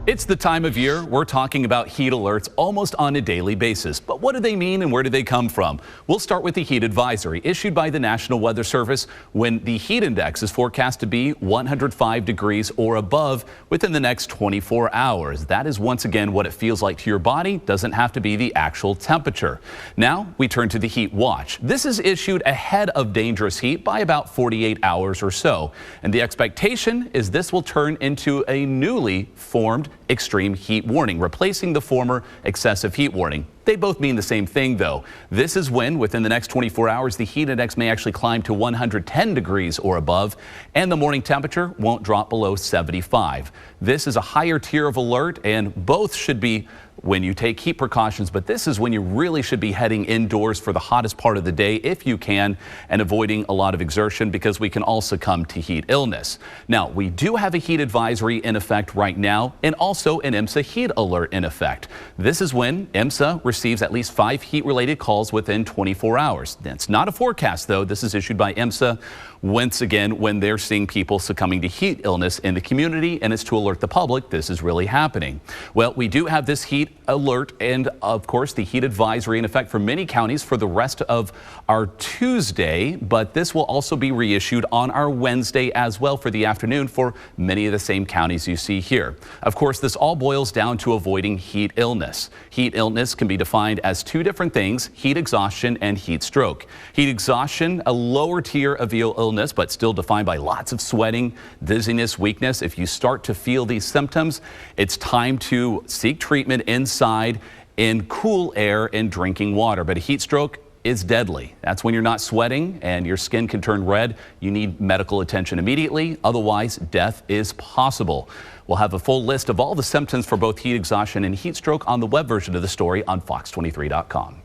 It's the time of year we're talking about heat alerts almost on a daily basis. But what do they mean and where do they come from? We'll start with the heat advisory issued by the National Weather Service when the heat index is forecast to be 105 degrees or above within the next 24 hours. That is once again what it feels like to your body. Doesn't have to be the actual temperature. Now we turn to the heat watch. This is issued ahead of dangerous heat by about 48 hours or so. And the expectation is this will turn into a newly formed extreme heat warning, replacing the former excessive heat warning. They both mean the same thing, though. This is when, within the next 24 hours, the heat index may actually climb to 110 degrees or above, and the morning temperature won't drop below 75. This is a higher tier of alert, and both should be when you take heat precautions, but this is when you really should be heading indoors for the hottest part of the day if you can, and avoiding a lot of exertion because we can all succumb to heat illness. Now, we do have a heat advisory in effect right now and also an IMSA heat alert in effect. This is when IMSA receives at least 5 heat-related calls within 24 hours. That's not a forecast, though. This is issued by IMSA once again when they're seeing people succumbing to heat illness in the community, and it's to alert the public this is really happening. Well, we do have this heat alert and, of course, the heat advisory in effect for many counties for the rest of our Tuesday, but this will also be reissued on our Wednesday as well for the afternoon for many of the same counties you see here. Of course, this all boils down to avoiding heat illness. Heat illness can be defined as 2 different things: heat exhaustion and heat stroke. Heat exhaustion, a lower tier of illness, but still defined by lots of sweating, dizziness, weakness. If you start to feel these symptoms, it's time to seek treatment inside in cool air and drinking water. But a heat stroke is deadly. That's when you're not sweating and your skin can turn red. You need medical attention immediately. Otherwise, death is possible. We'll have a full list of all the symptoms for both heat exhaustion and heat stroke on the web version of the story on fox23.com.